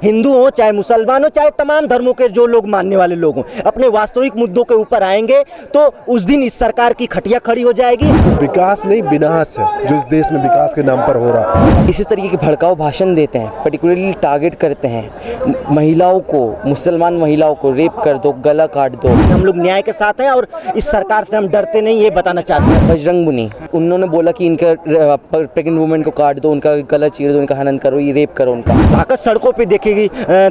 हिंदू हो चाहे मुसलमान हो चाहे तमाम धर्मों के जो लोग मानने वाले लोग हों, अपने वास्तविक मुद्दों के ऊपर आएंगे तो उस दिन इस सरकार की खटिया खड़ी हो जाएगी। विकास नहीं विनाश है जो इस देश में विकास के नाम पर हो रहा है। इसी तरीके के भड़काऊ भाषण देते हैं, पर्टिकुलरली टारगेट करते हैं महिलाओं को, मुसलमान महिलाओं को रेप कर दो, गला काट दो। हम लोग न्याय के साथ हैं और इस सरकार से हम डरते नहीं, ये बताना चाहते हैं। बजरंग मुनि उन्होंने बोला कि इनका प्रेग्नेंट वुमेन को काट दो, उनका गला चीर दो, इनका हनन करो, ये रेप करो उनका। ताकत सड़कों पे दिखेगी,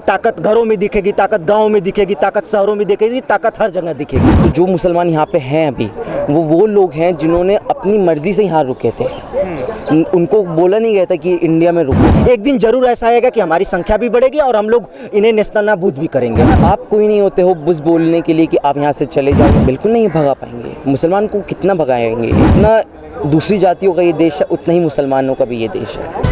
ताकत घरों में दिखेगी, ताकत गाँव में दिखेगी, ताकत शहरों में दिखेगी, ताकत हर जगह दिखेगी। तो जो मुसलमान यहाँ पे हैं अभी वो लोग हैं जिन्होंने अपनी मर्जी से यहाँ रुके थे, उनको बोला नहीं गया था कि इंडिया में रुको। एक दिन जरूर ऐसा आएगा कि हमारी संख्या भी बढ़ेगी और हम लोग इन्हें नेस्तनाबूद भी करेंगे। आप कोई नहीं होते हो बस बोलने के लिए कि आप यहाँ से चले जाओ, बिल्कुल नहीं भगा पाएंगे। मुसलमान को कितना भगाएंगे? इतना दूसरी जातियों का ये देश है, उतना ही मुसलमानों का भी ये देश है।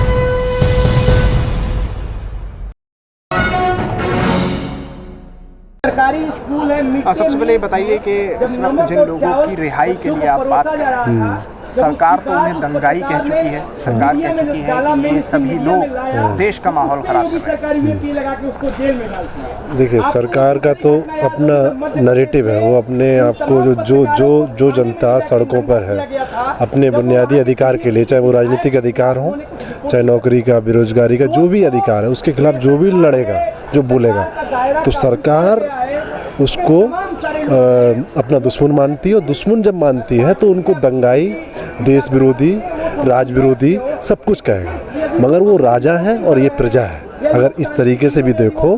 सरकारी स्कूल है। सबसे पहले ये बताइए कि इस वक्त जिन लोगों की रिहाई के लिए आप बात कर रहे हैं, सरकार तो उन्हें दंगाई कह चुकी है, सरकार कह चुकी है कि ये सभी लोग देश का माहौल खराब कर रहे हैं। देखिए, सरकार का तो अपना नैरेटिव है, वो अपने आप को जो जनता सड़कों पर है अपने बुनियादी अधिकार के लिए, चाहे वो राजनीतिक अधिकार हो, चाहे नौकरी का, बेरोजगारी का, जो भी अधिकार है उसके खिलाफ जो भी लड़ेगा, जो बोलेगा, तो सरकार उसको अपना दुश्मन मानती है। और दुश्मन जब मानती है तो उनको दंगाई, देश विरोधी, राज विरोधी सब कुछ कहेगा। मगर वो राजा है और ये प्रजा है। अगर इस तरीके से भी देखो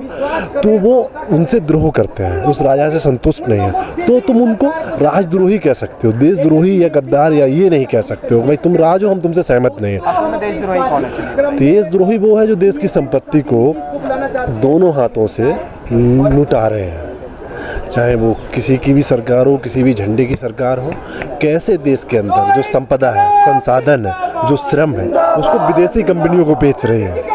तो वो उनसे द्रोह करते हैं, उस राजा से संतुष्ट नहीं है, तो तुम उनको राजद्रोही कह सकते हो, देशद्रोही या गद्दार या ये नहीं कह सकते हो भाई तुम राज हो, हम तुमसे सहमत नहीं है। असल में देशद्रोही कौन है? देशद्रोही वो है जो देश की संपत्ति को दोनों हाथों से लुटा रहे हैं, चाहे वो किसी की भी सरकार हो, किसी भी झंडे की सरकार हो। कैसे देश के अंदर जो संपदा है, संसाधन है, जो श्रम है, उसको विदेशी कंपनियों को बेच रहे हैं,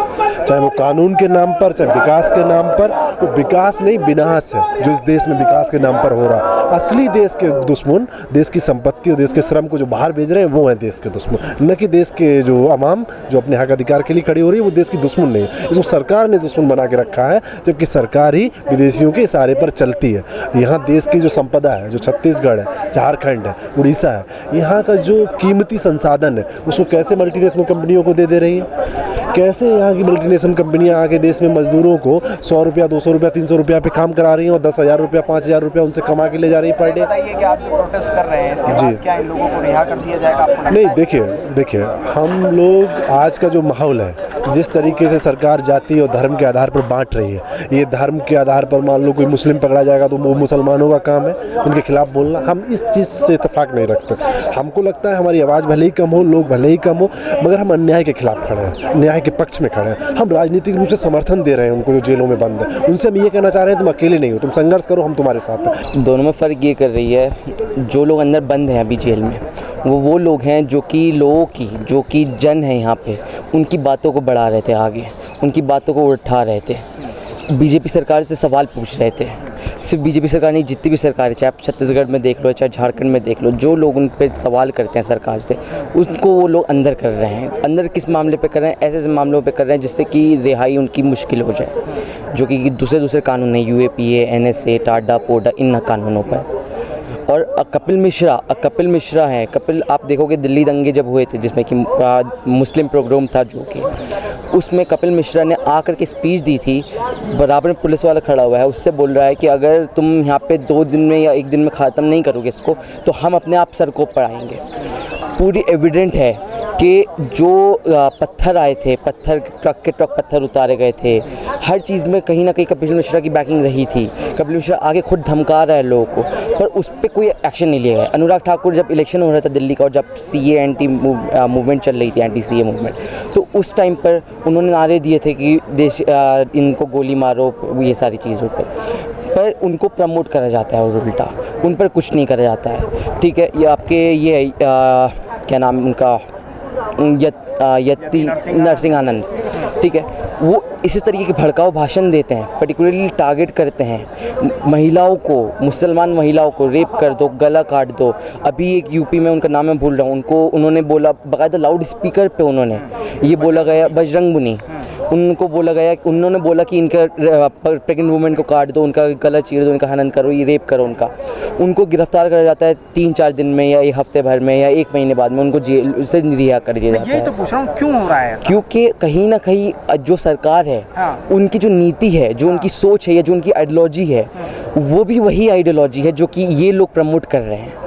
चाहे वो कानून के नाम पर, चाहे विकास के नाम पर। वो विकास नहीं विनाश है जो इस देश में विकास के नाम पर हो रहा है। असली देश के दुश्मन देश की संपत्ति और देश के श्रम को जो बाहर भेज रहे हैं वो हैं देश के दुश्मन, न कि देश के जो आवाम जो अपने हक अधिकार के लिए खड़ी हो रही है वो देश की दुश्मन नहीं है। इसको सरकार ने दुश्मन बना के रखा है, जबकि सरकार ही विदेशियों के इशारे पर चलती है। यहाँ देश की जो संपदा है, जो छत्तीसगढ़ है, झारखंड है, उड़ीसा है, यहाँ का जो कीमती संसाधन है उसको कैसे मल्टीनेशनल कंपनियों को दे रही है। कैसे यहाँ की मल्टीनेशनल कंपनियां आके देश में मजदूरों को 100 रुपया, 200 रुपया, 300 रुपया पे काम करा रही हैं और 10,000 रुपया, 5,000 रुपया उनसे कमा के ले जा रही है पर डे। बताइए कि आप प्रोटेस्ट कर रहे हैं, इसके बाद क्या इन लोगों को रिहा कर दिया जाएगा? आपको नहीं, देखिए हम लोग आज का जो माहौल है, जिस तरीके से सरकार जाति और धर्म के आधार पर बांट रही है, ये धर्म के आधार पर मान लो कोई मुस्लिम पकड़ा जाएगा तो वो मुसलमानों का काम है उनके खिलाफ बोलना। हम इस चीज़ से इत्तेफाक नहीं रखते। हमको लगता है हमारी आवाज़ भले ही कम हो, लोग भले ही कम हो, मगर हम अन्याय के खिलाफ खड़े हैं, न्याय के पक्ष में खड़े हैं। हम राजनीतिक रूप से समर्थन दे रहे हैं उनको जो जेलों में बंद है। उनसे हम ये कहना चाह रहे हैं तुम अकेले नहीं हो, तुम संघर्ष करो, हम तुम्हारे साथ हैं। दोनों में फ़र्क ये कर रही है, जो लोग अंदर बंद हैं अभी जेल में, वो लोग हैं जो कि लोगों की, जो कि जन है यहाँ पे, उनकी बातों को बढ़ा रहे थे आगे, उनकी बातों को उठा रहे थे, बीजेपी सरकार से सवाल पूछ रहे थे। सिर्फ बीजेपी सरकार नहीं, जितनी भी सरकार है, चाहे आप छत्तीसगढ़ में देख लो, चाहे झारखंड में देख लो, जो लोग उन पे सवाल करते हैं सरकार से, उसको वो लोग अंदर कर रहे हैं। अंदर किस मामले पे कर रहे हैं? ऐसे मामलों पे कर रहे हैं जिससे कि रिहाई उनकी मुश्किल हो जाए, जो कि दूसरे कानून हैं, UAPA, NSA, टाडा, पोडा, इन कानूनों पर। और कपिल मिश्रा हैं। कपिल, आप देखोगे दिल्ली दंगे जब हुए थे, जिसमें कि मुस्लिम प्रोग्राम था, जो कि उसमें कपिल मिश्रा ने आकर के स्पीच दी थी, बराबर में पुलिस वाला खड़ा हुआ है, उससे बोल रहा है कि अगर तुम यहाँ पे 2 दिन में या 1 दिन में ख़त्म नहीं करोगे इसको तो हम अपने आप सड़कों पर आएंगे। पूरी एविडेंट है कि जो पत्थर आए थे, ट्रक के पत्थर उतारे गए थे, हर चीज़ में कहीं ना कहीं कपिल मिश्रा की बैकिंग रही थी। कपिल मिश्रा आगे खुद धमका रहा है लोगों को, पर उस पर कोई एक्शन नहीं लिया गया। अनुराग ठाकुर जब इलेक्शन हो रहा था दिल्ली का, और जब CA एंटी मूवमेंट चल रही थी, एंटी CA मूवमेंट, तो उस टाइम पर उन्होंने नारे दिए थे कि देश इनको गोली मारो, ये सारी चीज़ों पर उनको प्रमोट करा जाता है और उल्टा उन पर कुछ नहीं करा जाता है। ठीक है, ये आपके ये क्या नाम उनका, नरसिंह आनंद, ठीक है, वो इसी तरीके के भड़काऊ भाषण देते हैं, पर्टिकुलरली टारगेट करते हैं महिलाओं को, मुसलमान महिलाओं को रेप कर दो, गला काट दो। अभी एक यूपी में, उनका नाम मैं भूल रहा हूँ, उन्होंने बोला बाकायदा लाउड स्पीकर पे उन्होंने ये बोला गया, बजरंग मुनि उनको बोला गया, उन्होंने बोला कि इनका प्रेग्नेंट वुमेन को काट दो, उनका गला चीर दो, उनका हनन करो, ये रेप करो उनको गिरफ्तार करा जाता है 3-4 दिन में या 1 हफ्ते भर में या 1 महीने बाद में उनको जेल से रिहा कर दिया जाता है। ये तो पूछ रहा हूँ क्यों हो रहा है ऐसा? क्योंकि कहीं ना कहीं जो सरकार है, हाँ। उनकी जो नीति है, जो उनकी सोच है या जो उनकी आइडियोलॉजी है, वो भी वही आइडियोलॉजी है जो कि ये लोग प्रमोट कर रहे हैं।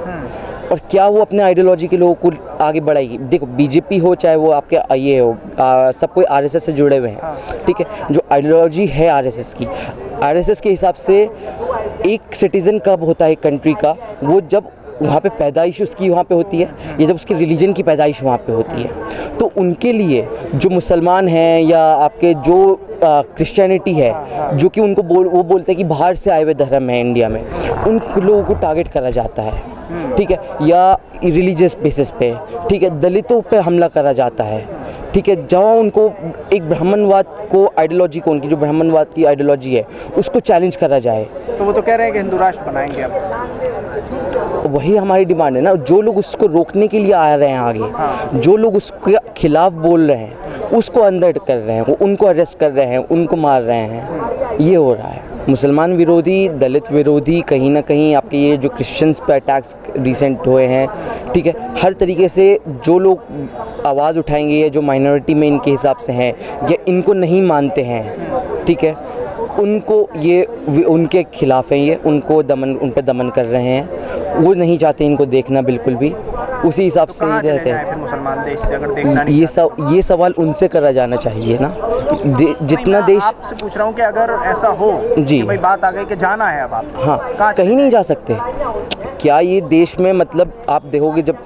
और क्या वो अपने आइडियोलॉजी के लोगों को आगे बढ़ाएगी? देखो, बीजेपी हो चाहे वो आपके ये हो, सब कोई आरएसएस से जुड़े हुए हैं, ठीक है। जो आइडियोलॉजी है आरएसएस की, आरएसएस के हिसाब से एक सिटीज़न कब होता है एक कंट्री का, वो जब वहाँ पे पैदाइश उसकी वहाँ पे होती है या जब उसके रिलीजन की पैदाइश वहाँ पे होती है। तो उनके लिए जो मुसलमान हैं या आपके जो क्रिश्चियनिटी है, जो कि उनको वो बोलते हैं कि बाहर से आए हुए धर्म है इंडिया में, उन लोगों को टारगेट करा जाता है, ठीक है, या रिलीजियस बेसिस पे, ठीक है, दलितों पे हमला करा जाता है, ठीक है, जहाँ उनको एक ब्राह्मणवाद को आइडियोलॉजी को, उनकी जो ब्राह्मणवाद की आइडियोलॉजी है उसको चैलेंज करा जाए। तो वो तो कह रहे हैं कि हिंदू राष्ट्र बनाएंगे अब। वही हमारी डिमांड है ना। जो लोग उसको रोकने के लिए आ रहे हैं आगे, जो लोग उसके खिलाफ बोल रहे हैं, उसको अंदर कर रहे हैं, वो उनको अरेस्ट कर रहे हैं, उनको मार रहे हैं, ये हो रहा है। मुसलमान विरोधी, दलित विरोधी, कहीं ना कहीं आपके ये जो क्रिश्चियंस पे अटैक्स रिसेंट हुए हैं, ठीक है, हर तरीके से जो लोग आवाज़ उठाएंगे या जो माइनॉरिटी में इनके हिसाब से हैं या इनको नहीं मानते हैं, ठीक है, उनको ये उनके खिलाफ हैं, ये उनको उन पर दमन कर रहे हैं। वो नहीं चाहते इनको देखना बिल्कुल भी, उसी हिसाब से कहाँ रहते चले जाएं फिर हैं। मुसलमान देश से अगर देखना नहीं ये सवाल उनसे करा जाना चाहिए ना। जितना देश, आपसे पूछ रहा हूँ कि अगर ऐसा हो जी, कि भाई बात आ गई कि जाना है अब आप, हाँ, कहाँ कहीं नहीं जा सकते। क्या ये देश में, मतलब आप देखोगे जब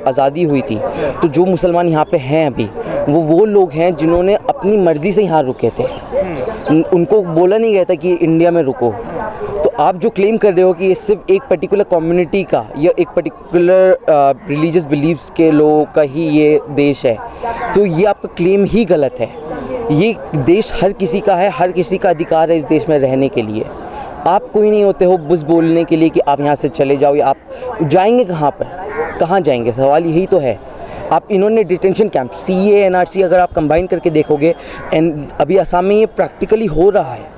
आज़ादी हुई थी तो जो मुसलमान यहाँ पे हैं अभी, वो लोग हैं जिन्होंने अपनी मर्ज़ी से यहाँ रुके थे, उनको बोला नहीं गया था कि इंडिया में रुको। तो आप जो क्लेम कर रहे हो कि ये सिर्फ एक पर्टिकुलर कम्युनिटी का या एक पर्टिकुलर रिलीजियस बिलीव्स के लोगों का ही ये देश है, तो ये आपका क्लेम ही गलत है। ये देश हर किसी का है, हर किसी का अधिकार है इस देश में रहने के लिए। आप कोई नहीं होते हो बस बोलने के लिए कि आप यहाँ से चले जाओ, या आप जाएंगे कहाँ पर, कहाँ जाएंगे, सवाल यही तो है। आप इन्होंने डिटेंशन कैंप, CA NRC अगर आप कंबाइन करके देखोगे, एंड अभी असम में ये प्रैक्टिकली हो रहा है,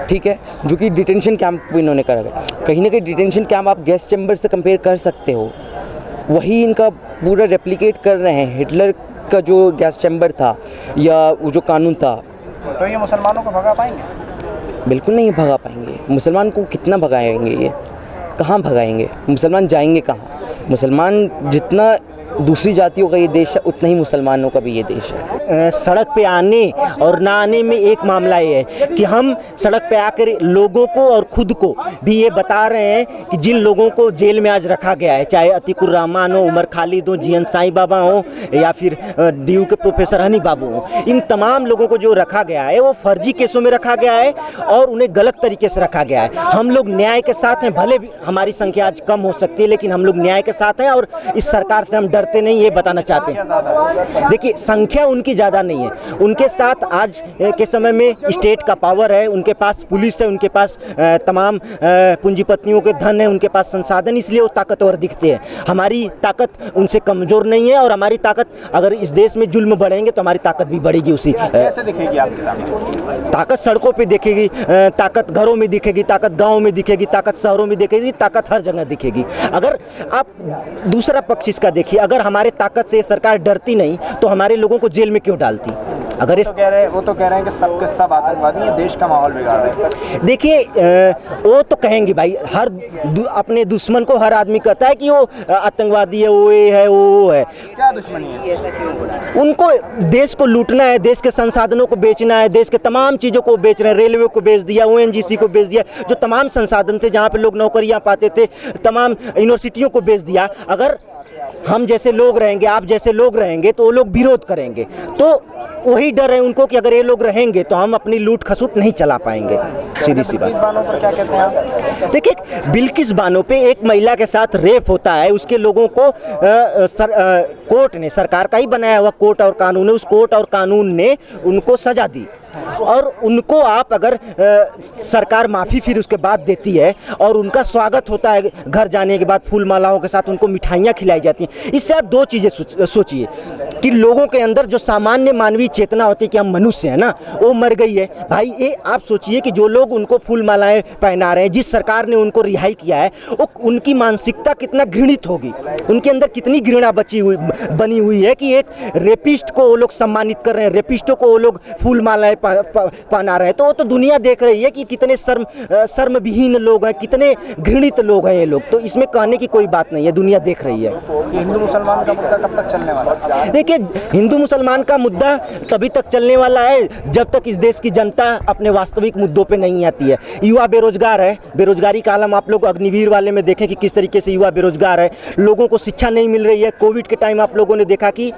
ठीक है, जो कि डिटेंशन कैंप इन्होंने करा है। कहीं ना कहीं डिटेंशन कैंप आप गैस चैम्बर से कंपेयर कर सकते हो, वही इनका पूरा रेप्लिकेट कर रहे हैं। हिटलर का जो गैस चैम्बर था या वो जो कानून था, तो ये मुसलमानों को भगा पाएंगे? बिल्कुल नहीं भगा पाएंगे। मुसलमान को कितना भगाएंगे, ये कहाँ भगाएंगे? मुसलमान जाएंगे कहाँ? मुसलमान जितना दूसरी जातियों का ये देश है, उतना ही मुसलमानों का भी ये देश है। सड़क पे आने और ना आने में एक मामला ये है कि हम सड़क पे आकर लोगों को और खुद को भी ये बता रहे हैं कि जिन लोगों को जेल में आज रखा गया है, चाहे अतीकुर रहमान हो, उमर खालिद हो, जीएन साईं बाबा हो या फिर DU के प्रोफेसर हनी बाबू हो, इन तमाम लोगों को जो रखा गया है वो फर्जी केसों में रखा गया है और उन्हें गलत तरीके से रखा गया है। हम लोग न्याय के साथ हैं, भले भी हमारी संख्या आज कम हो सकती है, लेकिन हम लोग न्याय के साथ हैं और इस सरकार से हम डरते नहीं, ये बताना चाहते हैं। देखिए, संख्या उनकी ज़्यादा नहीं है, उनके साथ आज के समय में स्टेट का पावर है, उनके पास पुलिस है, उनके पास तमाम पूंजीपतियों के धन है, उनके पास संसाधन, इसलिए वो ताकतवर दिखते हैं। हमारी ताकत उनसे कमज़ोर नहीं है और हमारी ताकत, अगर इस देश में जुल्म बढ़ेंगे तो हमारी ताकत भी बढ़ेगी। उसी कैसे दिखेगी आपकी ताकत? सड़कों पे दिखेगी ताकत, घरों में दिखेगी ताकत, गाँव में दिखेगी ताकत, शहरों में दिखेगी ताकत, हर जगह दिखेगी। अगर आप दूसरा पक्ष इसका देखिए, अगर हमारे ताकत से सरकार डरती नहीं तो हमारे लोगों को जेल में क्यों डालती? अगर इस वो तो कह रहे हैं कि सब के सब आतंकवादी हैं, देश का माहौल बिगाड़ रहे हैं। देखिए, वो तो कहेंगे भाई, हर अपने दुश्मन को हर आदमी कहता है कि वो आतंकवादी है, वो ये है, वो है। क्या दुश्मनी है? उनको देश को लूटना है, देश के संसाधनों को बेचना है, देश के तमाम चीज़ों को बेच रहे हैं। रेलवे को बेच दिया, ONGC को बेच दिया, जो तमाम संसाधन थे जहाँ पे लोग नौकरियाँ पाते थे, तमाम यूनिवर्सिटियों को बेच दिया। अगर हम जैसे लोग रहेंगे, आप जैसे लोग रहेंगे तो वो लोग विरोध करेंगे। तो वही डर है उनको कि अगर ये लोग रहेंगे तो हम अपनी लूट खसूट नहीं चला पाएंगे। सीधी सी बात। बानों पर क्या कहते हैं आप? देखिए, बिल्किस बानो पे एक महिला के साथ रेप होता है, उसके लोगों को कोर्ट ने, सरकार का ही बनाया हुआ कोर्ट और कानून है, उस कोर्ट और कानून ने उनको सजा दी और उनको आप अगर सरकार माफ़ी फिर उसके बाद देती है और उनका स्वागत होता है घर जाने के बाद फूल मालाओं के साथ, उनको मिठाइयाँ खिलाई जाती हैं। इससे आप दो चीज़ें सोचिए कि लोगों के अंदर जो सामान्य मानवीय चेतना होती है कि हम मनुष्य हैं ना, वो मर गई है। भाई ये आप सोचिए कि जो लोग उनको फूल मालाएं पहना रहे हैं, जिस सरकार ने उनको रिहाई किया है, वो उनकी मानसिकता कितना घृणित होगी, उनके अंदर कितनी घृणा बनी हुई है कि एक रेपिस्ट को वो लोग सम्मानित कर रहे हैं, रेपिस्टों को वो लोग फूल मालाएं पहना रहे हैं। तो वो तो दुनिया देख रही है कि कितने शर्मविहीन लोग हैं, कितने घृणित लोग हैं ये लोग। तो इसमें कहने की कोई बात नहीं है, दुनिया देख रही है। हिंदू मुसलमान का मुद्दा कब तक चलने वाला है? देखिए, हिंदू मुसलमान का मुद्दा तभी तक चलने वाला है जब तक इस देश की जनता अपने वास्तविक मुद्दों पे नहीं आती है। युवा बेरोजगार है, बेरोजगारी का आलम आप लोग अग्निवीर वाले में देखें कि किस तरीके से युवा बेरोजगार है, लोगों को शिक्षा नहीं मिल रही है। कोविड के टाइम आप लोगों ने देखा कि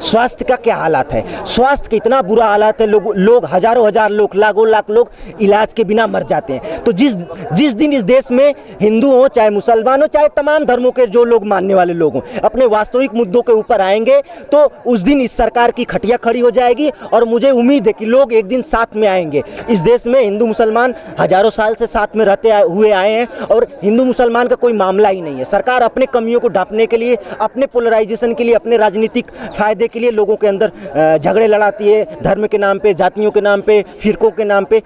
स्वास्थ्य का क्या हालात है, स्वास्थ्य का इतना बुरा हालात है, लोग हजारों हजार लोग, लाखों लाख लोग इलाज के बिना मर जाते हैं। तो जिस दिन इस देश में हिंदू हो, चाहे मुसलमान हो, चाहे तमाम धर्मों के जो लोग मानने वाले लोग हों, अपने वास्तविक मुद्दों के ऊपर आएंगे, तो उस दिन इस सरकार की खटिया खड़ी हो जाएगी। और मुझे उम्मीद है कि लोग एक दिन साथ में आएंगे। इस देश में हिंदू मुसलमान हजारों साल से साथ में रहते हुए आए हैं और हिंदू मुसलमान का कोई मामला ही नहीं है। सरकार अपने कमियों को ढांपने के लिए, अपने पोलराइजेशन के लिए, अपने राजनीतिक फायदे के लिए लोगों के अंदर झगड़े लड़ाती है, धर्म के नाम पे, जातियों के नाम पे, फिरकों के नाम पे,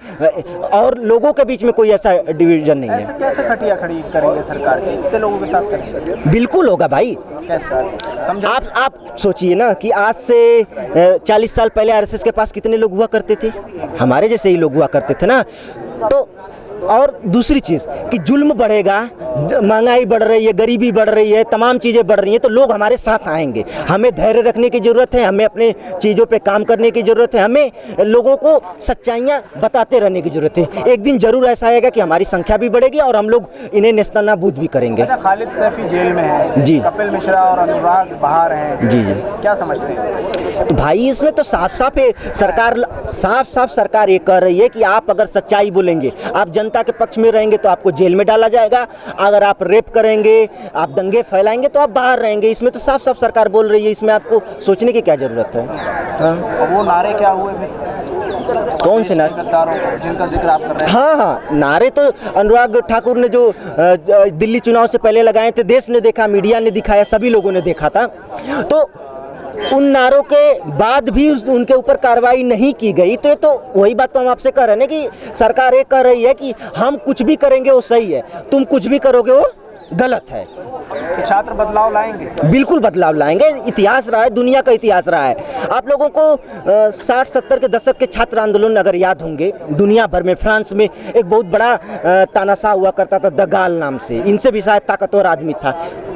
और लोगों के बीच में कोई ऐसा डिवीजन नहीं है। ऐसे कैसे खटिया खड़ी करेंगे सरकार की, इतने लोगों के साथ करेंगे? बिल्कुल होगा भाई। कैसे समझा? आप सोचिए ना कि आज से 40 साल पहले आरएसएस के पास कितने लोग हुआ करते थे, हमारे जैसे ही लोग हुआ करते थे ना। तो और दूसरी चीज़ कि जुल्म बढ़ेगा, महंगाई बढ़ रही है, गरीबी बढ़ रही है, तमाम चीज़ें बढ़ रही हैं, तो लोग हमारे साथ आएंगे। हमें धैर्य रखने की ज़रूरत है, हमें अपने चीज़ों पे काम करने की ज़रूरत है, हमें लोगों को सच्चाइयाँ बताते रहने की ज़रूरत है। एक दिन ज़रूर ऐसा आएगा कि हमारी संख्या भी बढ़ेगी और हम लोग इन्हें नेस्तनाबूद भी करेंगे। अच्छा, खालिद सैफी जेल में है जी, कपिल मिश्रा और अनुराग बाहर हैं जी जी, क्या समझते हैं? तो भाई इसमें तो साफ साफ सरकार ये कह रही है कि आप अगर सच्चाई बोलेंगे, आप जनता के पक्ष में रहेंगे तो आपको जेल में डाला जाएगा, अगर आप रेप करेंगे, आप दंगे फैलाएंगे तो आप बाहर रहेंगे। इसमें तो साफ साफ सरकार बोल रही है, इसमें आपको सोचने की क्या जरूरत है? वो नारे क्या हुए थे? कौन से नारे? गद्दारों जिनका जिक्र आप कर रहे हैं। हाँ, नारे तो अनुराग ठाकुर ने जो दिल्ली चुनाव से पहले लगाए थे, देश ने देखा, मीडिया ने दिखाया, सभी लोगों ने देखा था। तो उन नारों के बाद भी उनके ऊपर कार्रवाई नहीं की गई। तो ये तो वही बात तो हम आपसे कह रहे हैं ना कि सरकार ये कह रही है कि हम कुछ भी करेंगे वो सही है, तुम कुछ भी करोगे वो गलत है। तो छात्र बदलाव लाएंगे? बिल्कुल बदलाव लाएंगे। इतिहास रहा है, दुनिया का इतिहास रहा है। आप लोगों को 60-70 के दशक के छात्र आंदोलन अगर याद होंगे, दुनिया भर में फ्रांस में एक बहुत बड़ा तानाशाह हुआ करता था द गाल नाम से, इनसे भी शायद ताकतवर आदमी था,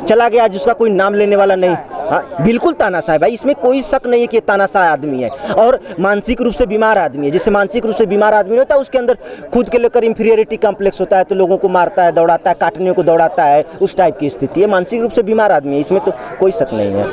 चला गया, जिसका कोई नाम लेने वाला नहीं। हाँ, बिल्कुल तानाशाह है भाई, इसमें कोई शक नहीं है कि तानाशाह आदमी है और मानसिक रूप से बीमार आदमी है। जिससे मानसिक रूप से बीमार आदमी होता है उसके अंदर खुद के लेकर इंफीरियरिटी कॉम्प्लेक्स होता है, तो लोगों को मारता है, दौड़ाता है, काटने को दौड़ाता है, उस टाइप की स्थिति है। मानसिक रूप से बीमार आदमी है, इसमें तो कोई शक नहीं है।